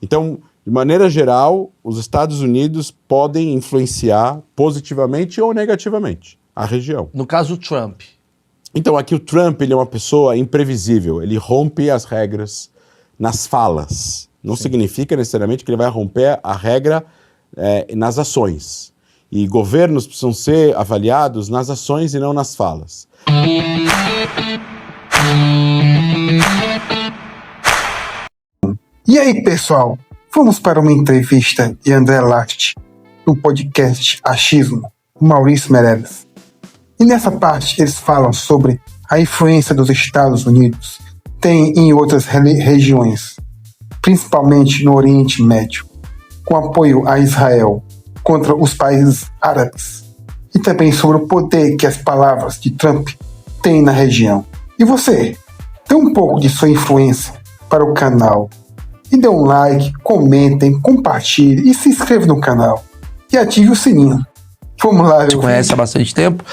Então, de maneira geral, os Estados Unidos podem influenciar positivamente ou negativamente a região. No caso, o Trump. Então, aqui o Trump, ele é uma pessoa imprevisível. Ele rompe as regras nas falas. Não significa necessariamente que ele vai romper a regra nas ações. E governos precisam ser avaliados nas ações e não nas falas. E aí, pessoal? Vamos para uma entrevista de André Last, no podcast Achismo, com Maurício Meirelles. E nessa parte eles falam sobre a influência dos Estados Unidos tem em outras regiões, principalmente no Oriente Médio, com apoio a Israel contra os países árabes, e também sobre o poder que as palavras de Trump têm na região. E você, dê um pouco de sua influência para o canal. E dê um like, comentem, compartilhem e se inscreva no canal. E ative o sininho. Vamos lá, Te conhece há bastante tempo.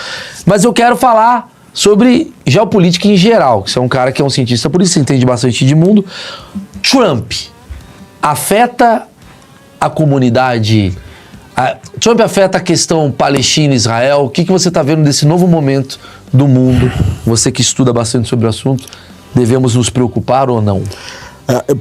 Mas eu quero falar sobre geopolítica em geral. Você é um cara que é um cientista político, entende bastante de mundo. Trump afeta a comunidade... Trump afeta a questão Palestina-Israel. O que você está vendo desse novo momento do mundo? Você que estuda bastante sobre o assunto, devemos nos preocupar ou não?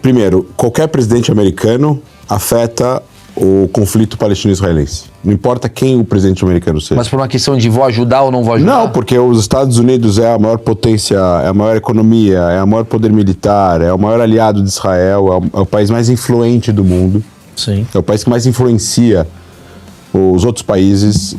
Primeiro, qualquer presidente americano afeta o conflito palestino-israelense. Não importa quem o presidente americano seja. Mas por uma questão de vou ajudar ou não vou ajudar? Não, porque os Estados Unidos é a maior potência, é a maior economia, é o maior poder militar, é o maior aliado de Israel, é o país mais influente do mundo. Sim. É o país que mais influencia os outros países,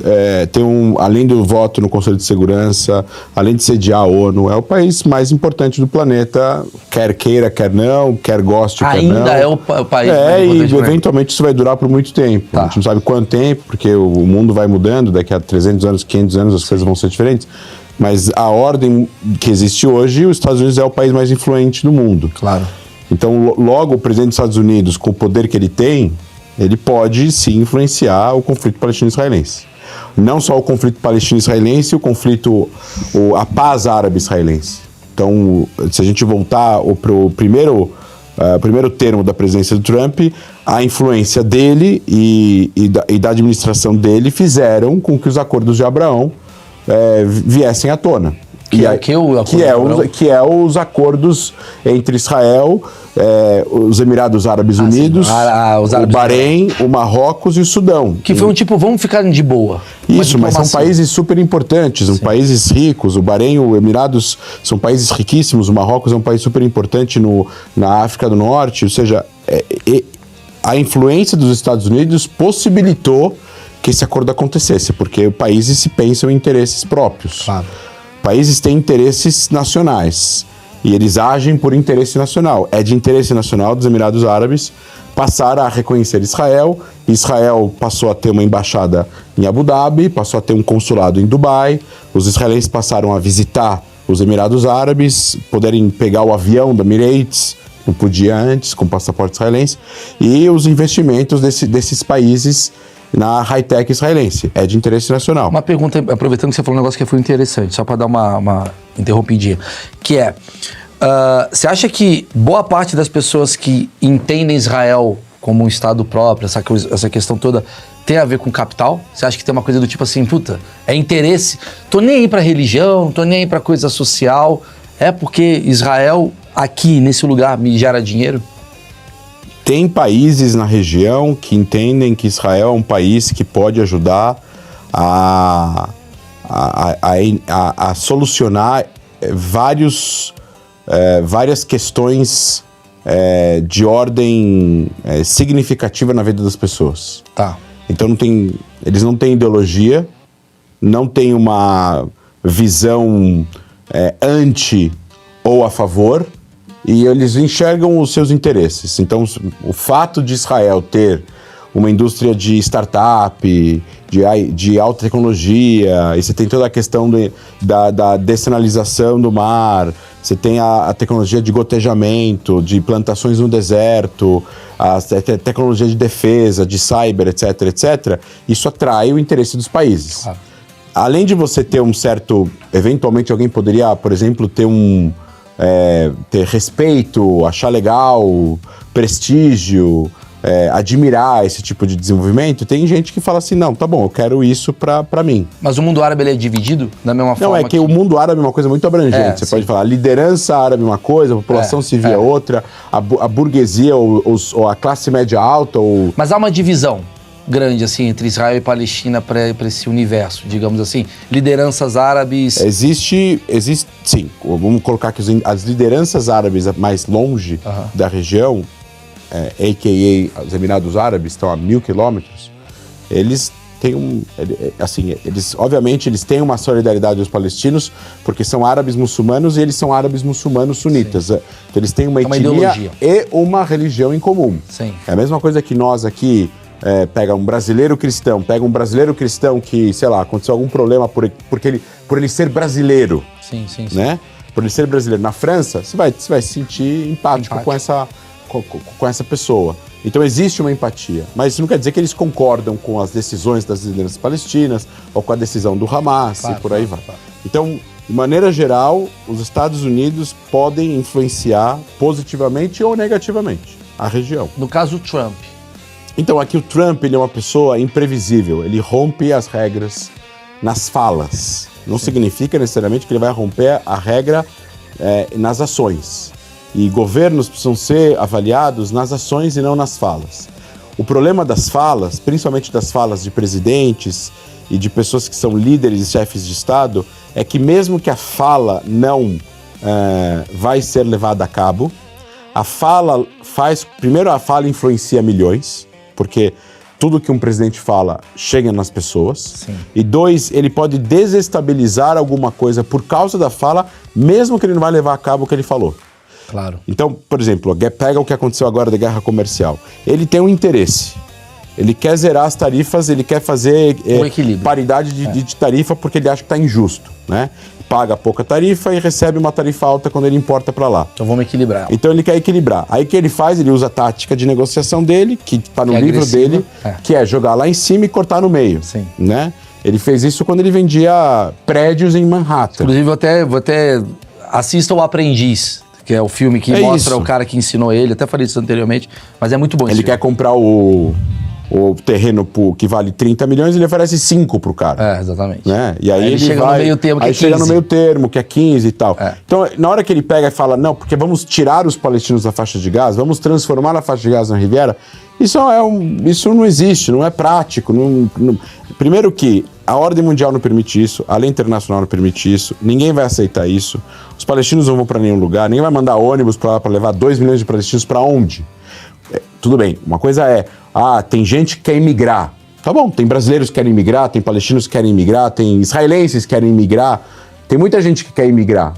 além do voto no Conselho de Segurança, além de sediar a ONU, é o país mais importante do planeta, quer queira, quer não, quer goste, quer não. Ainda é o país mais importante. E eventualmente isso vai durar por muito tempo. Tá. A gente não sabe quanto tempo, porque o mundo vai mudando, daqui a 300 anos, 500 anos as coisas vão ser diferentes. Mas a ordem que existe hoje, os Estados Unidos é o país mais influente do mundo. Claro. Então, logo, o presidente dos Estados Unidos, com o poder que ele tem, ele pode, sim, influenciar o conflito palestino-israelense. Não só o conflito palestino-israelense, a paz árabe-israelense. Então, se a gente voltar para o primeiro termo da presidência do Trump, a influência dele e da administração dele fizeram com que os acordos de Abraão viessem à tona. Que é os acordos entre Israel, os Emirados Árabes Unidos, o Bahrein, o Marrocos e o Sudão. Que foi vamos ficar de boa. Isso, mas são países super importantes, são países ricos. O Bahrein e os Emirados são países riquíssimos. O Marrocos é um país super importante na África do Norte. Ou seja, a influência dos Estados Unidos possibilitou que esse acordo acontecesse, porque países se pensam em interesses próprios. Claro. Países têm interesses nacionais e eles agem por interesse nacional. É de interesse nacional dos Emirados Árabes passar a reconhecer Israel. Israel passou a ter uma embaixada em Abu Dhabi, passou a ter um consulado em Dubai. Os israelenses passaram a visitar os Emirados Árabes, poderem pegar o avião da Emirates, não podia antes, com passaporte israelense, e os investimentos desses países na high-tech israelense. É de interesse nacional. Uma pergunta, aproveitando que você falou um negócio que foi interessante, só para dar uma interrompidinha, que você acha que boa parte das pessoas que entendem Israel como um estado próprio, essa questão toda, tem a ver com capital? Você acha que tem uma coisa do tipo assim, puta, é interesse, tô nem aí pra religião, tô nem aí pra coisa social, é porque Israel aqui, nesse lugar, me gera dinheiro? Tem países na região que entendem que Israel é um país que pode ajudar a solucionar várias questões de ordem significativa na vida das pessoas. Tá. Então eles não têm ideologia, não têm uma visão anti ou a favor, e eles enxergam os seus interesses. Então, o fato de Israel ter uma indústria de startup, de alta tecnologia, e você tem toda a questão da dessalinização do mar, você tem a tecnologia de gotejamento, de plantações no deserto, a tecnologia de defesa, de cyber, etc., etc., isso atrai o interesse dos países. Além de você ter um certo... Eventualmente alguém poderia, por exemplo, ter ter respeito, achar legal, prestígio, admirar esse tipo de desenvolvimento, tem gente que fala assim, não, tá bom, eu quero isso pra mim. Mas o mundo árabe ele é dividido da mesma forma? Não, é que o mundo árabe é uma coisa muito abrangente. Você sim. pode falar, a liderança árabe é uma coisa, a população civil é outra, a burguesia ou a classe média alta. Mas há uma divisão grande, assim, entre Israel e Palestina para esse universo, digamos assim. Lideranças árabes... Existe sim. Vamos colocar que as lideranças árabes mais longe da região, a.k.a. os Emirados Árabes, estão a 1.000 quilômetros, eles têm obviamente, eles têm uma solidariedade aos palestinos, porque são árabes muçulmanos e eles são árabes muçulmanos sunitas. Sim. Então eles têm uma etnia ideologia e uma religião em comum. Sim. É a mesma coisa que nós aqui, pega um brasileiro cristão que, sei lá, aconteceu algum problema por ele ser brasileiro. Sim. Né? Por ele ser brasileiro. Na França, você vai se sentir empático. Com essa pessoa. Então existe uma empatia, mas isso não quer dizer que eles concordam com as decisões das lideranças palestinas ou com a decisão do Hamas e por aí vai. Então, de maneira geral, os Estados Unidos podem influenciar positivamente ou negativamente a região. No caso, Trump. Então, aqui o Trump, ele é uma pessoa imprevisível, ele rompe as regras nas falas. Não significa necessariamente que ele vai romper a regra nas ações. E governos precisam ser avaliados nas ações e não nas falas. O problema das falas, principalmente das falas de presidentes e de pessoas que são líderes e chefes de Estado, é que mesmo que a fala não vai ser levada a cabo, primeiro a fala influencia milhões, porque tudo que um presidente fala chega nas pessoas. Sim. E 2, ele pode desestabilizar alguma coisa por causa da fala, mesmo que ele não vai levar a cabo o que ele falou. Claro. Então, por exemplo, pega o que aconteceu agora da guerra comercial. Ele tem um interesse. Ele quer zerar as tarifas, ele quer fazer paridade de tarifa porque ele acha que está injusto, né? Paga pouca tarifa e recebe uma tarifa alta quando ele importa para lá. Então vamos equilibrar. Então ele quer equilibrar. Aí o que ele faz? Ele usa a tática de negociação dele, que está no livro dele, que é jogar lá em cima e cortar no meio. Sim. Né? Ele fez isso quando ele vendia prédios em Manhattan. Inclusive, vou até assista O Aprendiz, que é o filme que mostra o cara que ensinou ele. Até falei isso anteriormente, mas é muito bom. Ele quer comprar o terreno que vale 30 milhões, ele oferece 5 pro cara. Exatamente. Né? E aí ele chega no meio termo, que é 15. Chega no meio termo, que é 15 e tal. Então, na hora que ele pega e fala, não, porque vamos tirar os palestinos da faixa de Gaza, vamos transformar a faixa de Gaza na Riviera, isso não existe, não é prático. Primeiro que a ordem mundial não permite isso, a lei internacional não permite isso, ninguém vai aceitar isso, os palestinos não vão para nenhum lugar, ninguém vai mandar ônibus para levar 2 milhões de palestinos para onde? Tudo bem, uma coisa tem gente que quer imigrar. Tá bom, tem brasileiros que querem imigrar, tem palestinos que querem imigrar, tem israelenses que querem imigrar, tem muita gente que quer imigrar.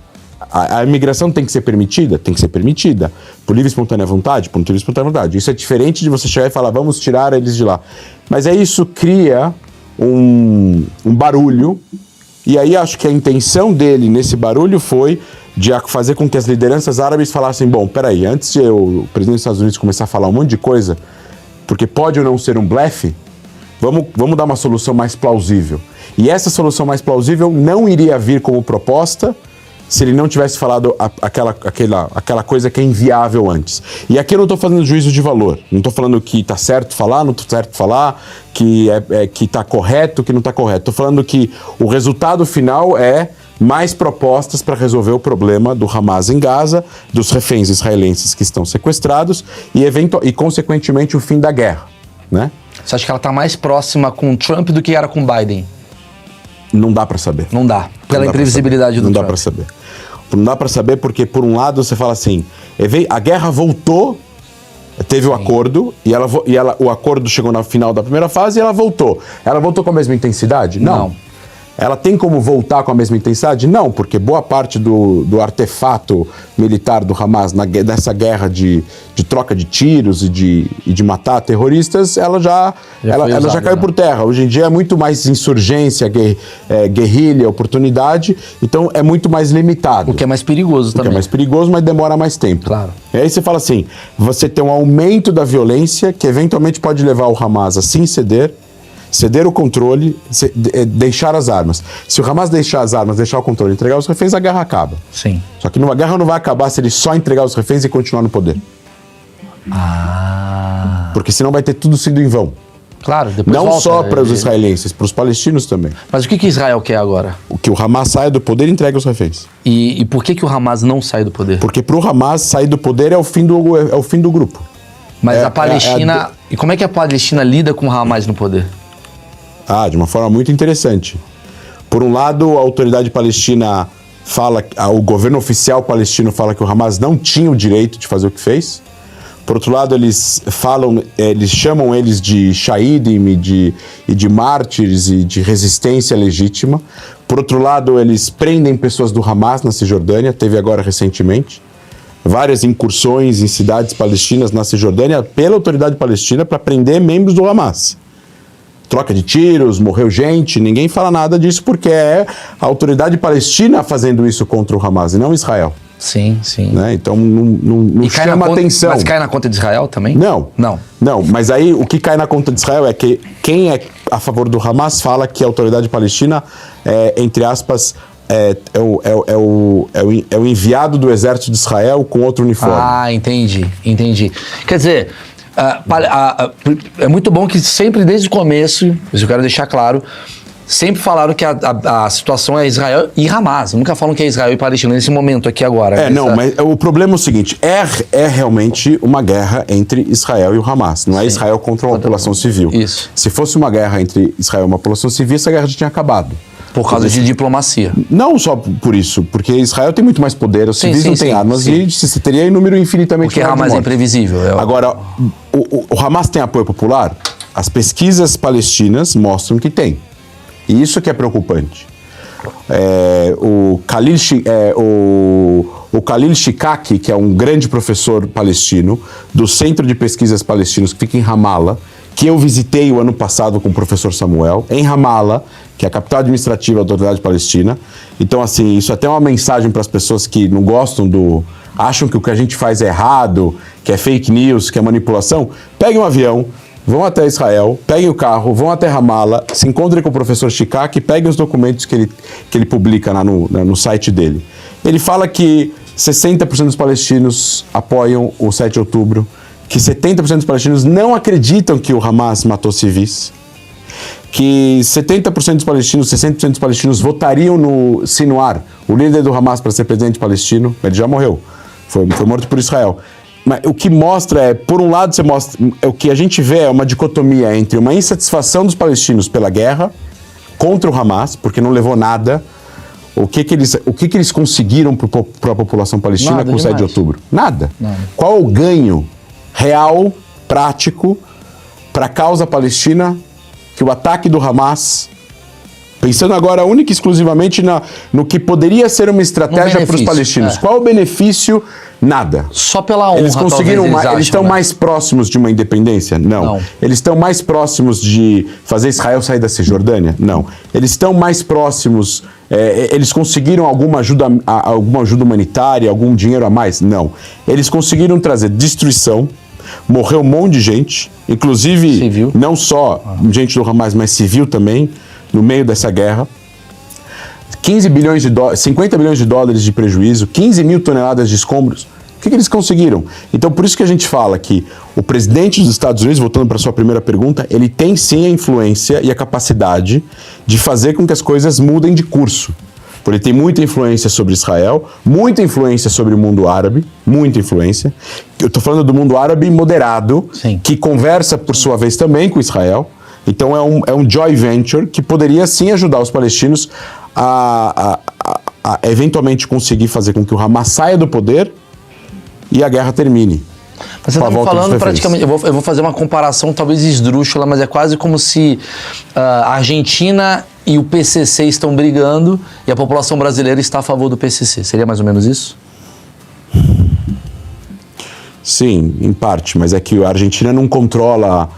A imigração tem que ser permitida? Tem que ser permitida. Por livre e espontânea vontade? Por livre e espontânea vontade. Isso é diferente de você chegar e falar, vamos tirar eles de lá. Mas isso cria um barulho, e aí acho que a intenção dele nesse barulho foi de fazer com que as lideranças árabes falassem, bom, peraí, antes de o presidente dos Estados Unidos começar a falar um monte de coisa, porque pode ou não ser um blefe, vamos dar uma solução mais plausível. E essa solução mais plausível não iria vir como proposta se ele não tivesse falado aquela coisa que é inviável antes. E aqui eu não estou fazendo juízo de valor. Não estou falando que está certo falar, não está certo falar, que está correto, que não está correto. Estou falando que o resultado final é mais propostas para resolver o problema do Hamas em Gaza, dos reféns israelenses que estão sequestrados e consequentemente, o fim da guerra. Né? Você acha que ela está mais próxima com Trump do que era com Biden? Não dá para saber. Não dá. Pela imprevisibilidade do Trump. Não dá para saber. Não dá para saber porque, por um lado, você fala assim, a guerra voltou, teve o acordo, o acordo chegou no final da primeira fase e ela voltou. Ela voltou com a mesma intensidade? Não. Ela tem como voltar com a mesma intensidade? Não, porque boa parte do artefato militar do Hamas nessa guerra de troca de tiros e de matar terroristas, ela já caiu por terra. Hoje em dia é muito mais insurgência, guerrilha, oportunidade, então é muito mais limitado. O que é mais perigoso também. O que é mais perigoso, mas demora mais tempo. Claro. E aí você fala assim, você tem um aumento da violência que eventualmente pode levar o Hamas a se ceder, ceder o controle, deixar as armas. Se o Hamas deixar as armas, deixar o controle, entregar os reféns, a guerra acaba. Sim. Só que a guerra não vai acabar se ele só entregar os reféns e continuar no poder. Porque senão vai ter tudo sido em vão. Claro, depois não volta, só para os israelenses, para os palestinos também. Mas o que Israel quer agora? O que o Hamas saia do poder e entregue os reféns. E por que o Hamas não sai do poder? Porque para o Hamas sair do poder é o fim do grupo. Mas a Palestina... E como é que a Palestina lida com o Hamas no poder? De uma forma muito interessante. Por um lado, a autoridade palestina fala... O governo oficial palestino fala que o Hamas não tinha o direito de fazer o que fez. Por outro lado, eles chamam eles de shahidim e de mártires e de resistência legítima. Por outro lado, eles prendem pessoas do Hamas na Cisjordânia, teve agora recentemente. Várias incursões em cidades palestinas na Cisjordânia pela autoridade palestina para prender membros do Hamas. Troca de tiros, morreu gente, ninguém fala nada disso porque é a autoridade palestina fazendo isso contra o Hamas e não Israel. Sim, sim. Né? Então não chama atenção. Mas cai na conta de Israel também? Não, mas aí o que cai na conta de Israel é que quem é a favor do Hamas fala que a autoridade palestina é, entre aspas, é o enviado do exército de Israel com outro uniforme. Entendi. Quer dizer, é muito bom que sempre desde o começo, isso eu quero deixar claro, sempre falaram que a situação é Israel e Hamas. Nunca falam que é Israel e Palestina nesse momento aqui agora. Mas o problema é o seguinte, é realmente uma guerra entre Israel e o Hamas. Não é Israel contra uma população civil. Isso. Se fosse uma guerra entre Israel e uma população civil, essa guerra já tinha acabado. Por causa de diplomacia. Não só por isso, porque Israel tem muito mais poder, os civis não têm armas e se teria um número infinitamente maior. Porque Hamas é imprevisível. Agora, o Hamas tem apoio popular? As pesquisas palestinas mostram que tem. E isso que é preocupante. O Khalil Shikaki, que é um grande professor palestino, do Centro de Pesquisas Palestinos, que fica em Ramallah, que eu visitei o ano passado com o professor Samuel, em Ramallah, que é a capital administrativa da autoridade palestina. Então, assim, isso é até uma mensagem para as pessoas que não gostam acham que o que a gente faz é errado, que é fake news, que é manipulação. Peguem um avião, vão até Israel, peguem o carro, vão até Ramallah, se encontrem com o professor Shikaki, peguem os documentos que ele publica lá no site dele. Ele fala que 60% dos palestinos apoiam o 7 de outubro, que 70% dos palestinos não acreditam que o Hamas matou civis, que 70% dos palestinos, 60% dos palestinos votariam no Sinwar, o líder do Hamas, para ser presidente palestino. Ele já morreu, foi morto por Israel. Mas o que mostra por um lado, o que a gente vê é uma dicotomia entre uma insatisfação dos palestinos pela guerra contra o Hamas, porque não levou nada. O que eles conseguiram para a população palestina nada com o 7 de outubro? Nada. Qual o ganho real, prático, para a causa palestina que o ataque do Hamas, pensando agora única e exclusivamente no que poderia ser uma estratégia para os palestinos. Qual o benefício? Nada. Só pela honra, eles conseguiram eles estão mais próximos de uma independência? Não. Eles estão mais próximos de fazer Israel sair da Cisjordânia? Não. Eles estão mais próximos... eles conseguiram alguma ajuda humanitária, algum dinheiro a mais? Não. Eles conseguiram trazer destruição, morreu um monte de gente, inclusive civil. Não só gente do Hamas, mas civil também, no meio dessa guerra. 50 bilhões de dólares de prejuízo, 15 mil toneladas de escombros. O que eles conseguiram? Então, por isso que a gente fala que o presidente dos Estados Unidos, voltando para a sua primeira pergunta, ele tem sim a influência e a capacidade de fazer com que as coisas mudem de curso. Porque ele tem muita influência sobre Israel, muita influência sobre o mundo árabe, muita influência. Eu estou falando do mundo árabe moderado, que conversa, por sua vez, também com Israel. Então é um joint venture que poderia sim ajudar os palestinos a eventualmente conseguir fazer com que o Hamas saia do poder e a guerra termine. Mas você está me falando praticamente, eu vou fazer uma comparação talvez esdrúxula, mas é quase como se a Argentina e o PCC estão brigando e a população brasileira está a favor do PCC. Seria mais ou menos isso? Sim, em parte, mas é que a Argentina não controla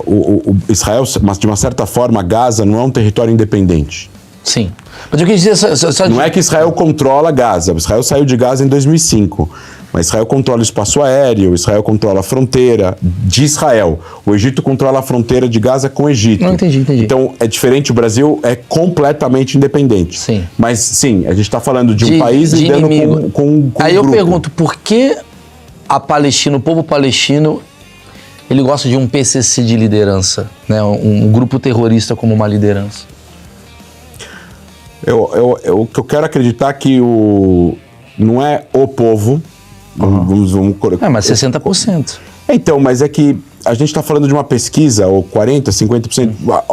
o Israel, mas de uma certa forma Gaza não é um território independente. Sim. Mas eu quis dizer... Não é que Israel controla Gaza. Israel saiu de Gaza em 2005. Mas Israel controla o espaço aéreo, Israel controla a fronteira de Israel. O Egito controla a fronteira de Gaza com o Egito. Não, entendi. Então, é diferente, o Brasil é completamente independente. Sim. Mas, sim, a gente está falando de um país lidando com Aí um grupo. eu pergunto, por que o povo palestino, ele gosta de um PCC de liderança, né? Um grupo terrorista como uma liderança? O que eu quero acreditar que não é o povo... Vamos mas 60%. Então, mas é que a gente está falando de uma pesquisa, ou 40%, 50%.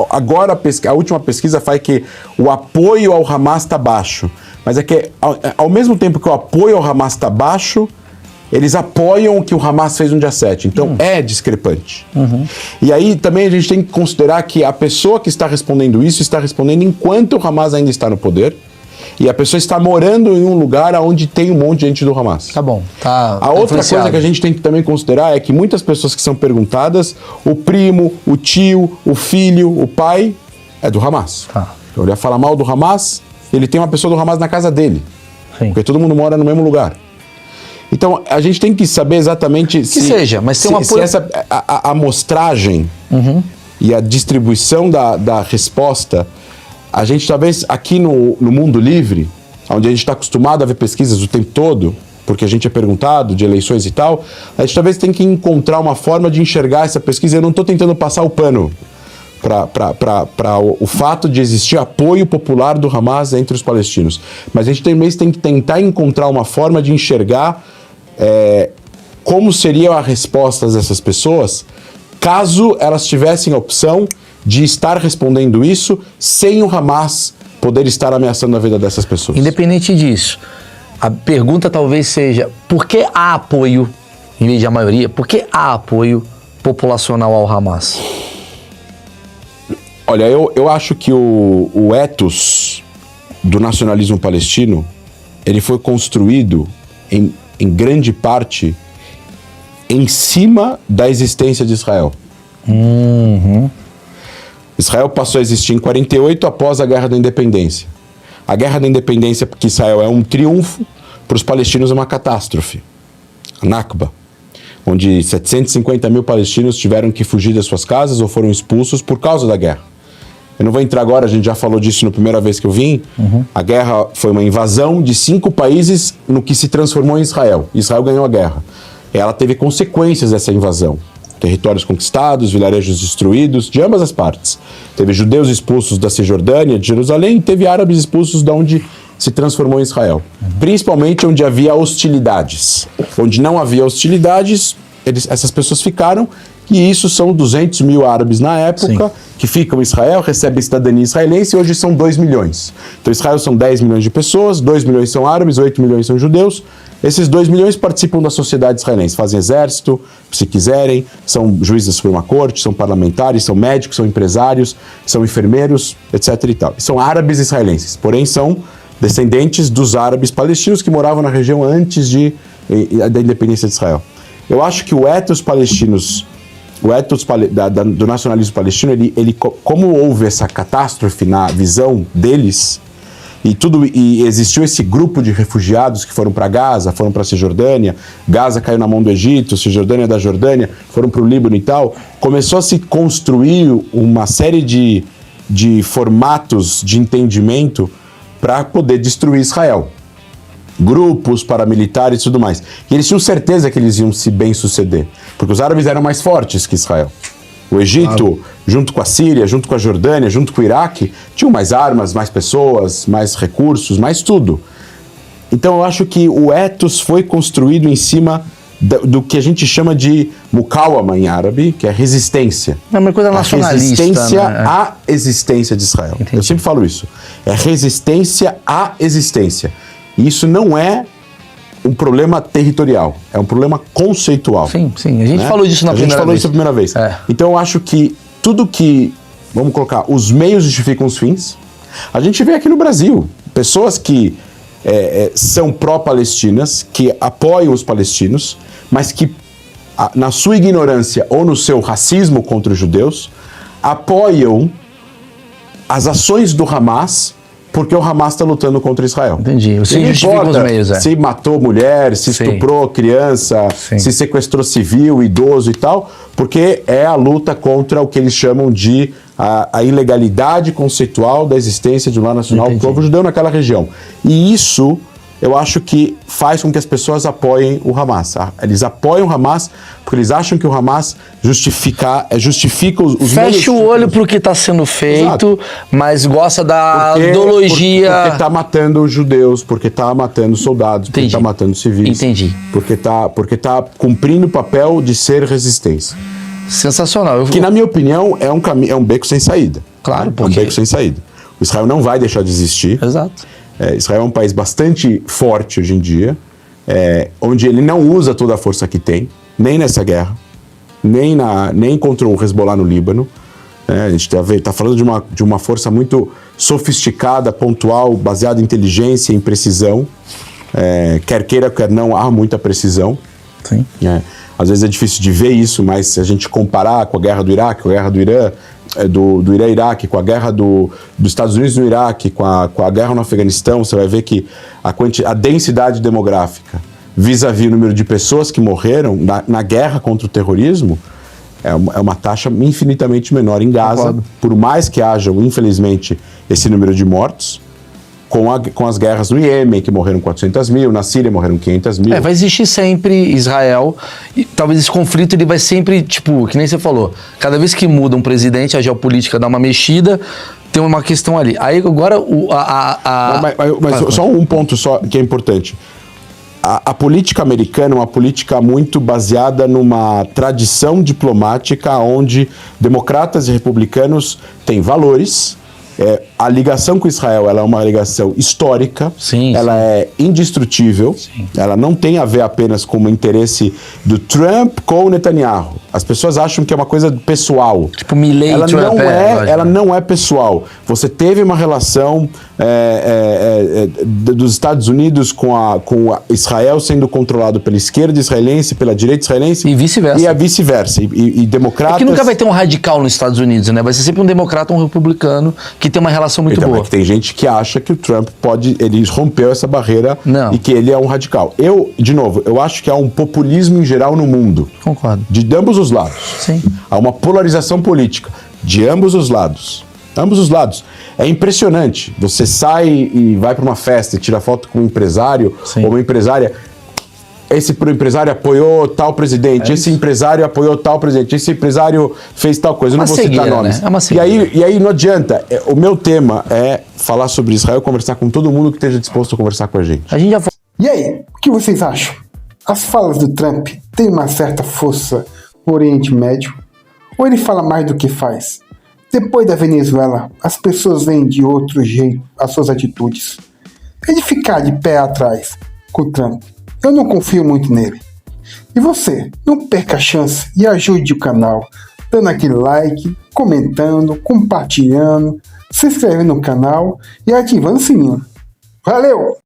Agora, a última pesquisa faz que o apoio ao Hamas está baixo. Mas é que, ao mesmo tempo que o apoio ao Hamas está baixo, eles apoiam o que o Hamas fez no dia 7. Então, é discrepante. E aí, também, a gente tem que considerar que a pessoa que está respondendo isso está respondendo enquanto o Hamas ainda está no poder. E a pessoa está morando em um lugar onde tem um monte de gente do Hamas. Tá bom. A outra coisa que a gente tem que também considerar é que muitas pessoas que são perguntadas, o primo, o tio, o filho, o pai, é do Hamas. Tá. Então ele ia falar mal do Hamas, ele tem uma pessoa do Hamas na casa dele. Sim. Porque todo mundo mora no mesmo lugar. Então a gente tem que saber exatamente mas tem uma se essa a amostragem e a distribuição da resposta. A gente talvez aqui no mundo livre, onde a gente está acostumado a ver pesquisas o tempo todo, porque a gente é perguntado de eleições e tal, a gente talvez tem que encontrar uma forma de enxergar essa pesquisa. Eu não estou tentando passar o pano para o fato de existir apoio popular do Hamas entre os palestinos, mas a gente também tem que tentar encontrar uma forma de enxergar como seria a resposta dessas pessoas caso elas tivessem a opção de estar respondendo isso sem o Hamas poder estar ameaçando a vida dessas pessoas. Independente disso, a pergunta talvez seja, por que há apoio, em vez de a maioria, por que há apoio populacional ao Hamas? Olha, eu acho que o ethos do nacionalismo palestino, ele foi construído em grande parte em cima da existência de Israel. Israel passou a existir em 48 após a Guerra da Independência. A Guerra da Independência, porque Israel é um triunfo, para os palestinos é uma catástrofe. A Nakba, onde 750 mil palestinos tiveram que fugir das suas casas ou foram expulsos por causa da guerra. Eu não vou entrar agora, a gente já falou disso na primeira vez que eu vim. A guerra foi uma invasão de 5 países no que se transformou em Israel. Israel ganhou a guerra. Ela teve consequências dessa invasão. Territórios conquistados, vilarejos destruídos, de ambas as partes. Teve judeus expulsos da Cisjordânia, de Jerusalém, e teve árabes expulsos de onde se transformou em Israel. Principalmente onde havia hostilidades. Onde não havia hostilidades, essas pessoas ficaram, e isso são 200 mil árabes na época, que ficam em Israel, recebem cidadania israelense, e hoje são 2 milhões. Então Israel são 10 milhões de pessoas, 2 milhões são árabes, 8 milhões são judeus. Esses 2 milhões participam da sociedade israelense, fazem exército, se quiserem, são juízes da Suprema Corte, são parlamentares, são médicos, são empresários, são enfermeiros, etc. e tal. São árabes israelenses, porém são descendentes dos árabes palestinos que moravam na região antes da independência de Israel. Eu acho que o ethos palestinos, o ethos do nacionalismo palestino, ele, como houve essa catástrofe na visão deles, e existiu esse grupo de refugiados que foram para Gaza, foram para a Cisjordânia, Gaza caiu na mão do Egito, Cisjordânia da Jordânia, foram para o Líbano e tal, começou a se construir uma série de formatos de entendimento para poder destruir Israel. Grupos paramilitares e tudo mais. E eles tinham certeza que eles iam se bem suceder, porque os árabes eram mais fortes que Israel. O Egito, junto com a Síria, junto com a Jordânia, junto com o Iraque, tinham mais armas, mais pessoas, mais recursos, mais tudo. Então eu acho que o ethos foi construído em cima do que a gente chama de mukawama em árabe, que é resistência. É uma coisa nacionalista. Resistência, né? à existência de Israel. Entendi. Eu sempre falo isso. É resistência à existência. E isso não é um problema territorial, é um problema conceitual. Sim. A gente falou disso na primeira vez. A gente falou isso na primeira vez. Então eu acho que tudo que, vamos colocar, os meios justificam os fins. A gente vê aqui no Brasil, pessoas que são pró-palestinas, que apoiam os palestinos, mas que, na sua ignorância ou no seu racismo contra os judeus, apoiam as ações do Hamas porque o Hamas está lutando contra Israel. Entendi. Você justifica os meios, se matou mulher, se estuprou criança, se sequestrou civil, idoso e tal, porque é a luta contra o que eles chamam de a ilegalidade conceitual da existência de um lar nacional do povo judeu naquela região. E isso, eu acho que faz com que as pessoas apoiem o Hamas. Eles apoiam o Hamas porque eles acham que o Hamas justifica os fecha o olho pro que está sendo feito, exato, mas gosta da ideologia. Porque está matando os judeus, porque está matando soldados, porque está matando civis. Entendi. Porque tá cumprindo o papel de ser resistência. Sensacional. Que, na minha opinião, é um beco sem saída. Claro, porque... É um beco sem saída. O Israel não vai deixar de existir. Exato. Israel é um país bastante forte hoje em dia, onde ele não usa toda a força que tem, nem nessa guerra, nem contra o Hezbollah no Líbano. A gente está falando de uma força muito sofisticada, pontual, baseada em inteligência, em precisão. Quer queira, quer não, há muita precisão. Sim. Às vezes é difícil de ver isso, mas se a gente comparar com a guerra do Iraque, com a guerra do Irã, do Irã-Iraque, com a guerra dos Estados Unidos no Iraque, com a guerra no Afeganistão, você vai ver que a densidade demográfica vis-à-vis o número de pessoas que morreram na guerra contra o terrorismo é uma taxa infinitamente menor em Gaza, por mais que haja, infelizmente, esse número de mortos, com as guerras no Iêmen, que morreram 400 mil, na Síria morreram 500 mil. Vai existir sempre Israel, e talvez esse conflito ele vai sempre, tipo, que nem você falou, cada vez que muda um presidente, a geopolítica dá uma mexida, tem uma questão ali. Aí agora Mas só um ponto só que é importante. A política americana é uma política muito baseada numa tradição diplomática onde democratas e republicanos têm valores. A ligação com Israel ela é uma ligação histórica, ela é indestrutível, ela não tem a ver apenas com o interesse do Trump com o Netanyahu. As pessoas acham que é uma coisa pessoal. Tipo Milley, ela não é pessoal. Você teve uma relação dos Estados Unidos com Israel sendo controlado pela esquerda israelense, pela direita israelense. E vice-versa. E a vice-versa. E democratas... É que nunca vai ter um radical nos Estados Unidos, né? Vai ser sempre um democrata ou um republicano que tem uma relação muito boa. Tem gente que acha que o Trump ele rompeu essa barreira e que ele é um radical. De novo, eu acho que há um populismo em geral no mundo. Concordo. De ambos os lados. Sim. Há uma polarização política de ambos os lados. Ambos os lados. É impressionante. Você sai e vai para uma festa e tira foto com um empresário ou uma empresária. Esse empresário apoiou tal presidente, esse empresário apoiou tal presidente, esse empresário fez tal coisa. Eu não vou citar nomes. Né? E aí não adianta. O meu tema é falar sobre Israel, conversar com todo mundo que esteja disposto a conversar com a gente. E aí, o que vocês acham? As falas do Trump têm uma certa força no Oriente Médio? Ou ele fala mais do que faz? Depois da Venezuela, as pessoas veem de outro jeito as suas atitudes. É de ficar de pé atrás com o Trump. Eu não confio muito nele. E você, não perca a chance e ajude o canal, dando aquele like, comentando, compartilhando, se inscrevendo no canal e ativando o sininho. Valeu!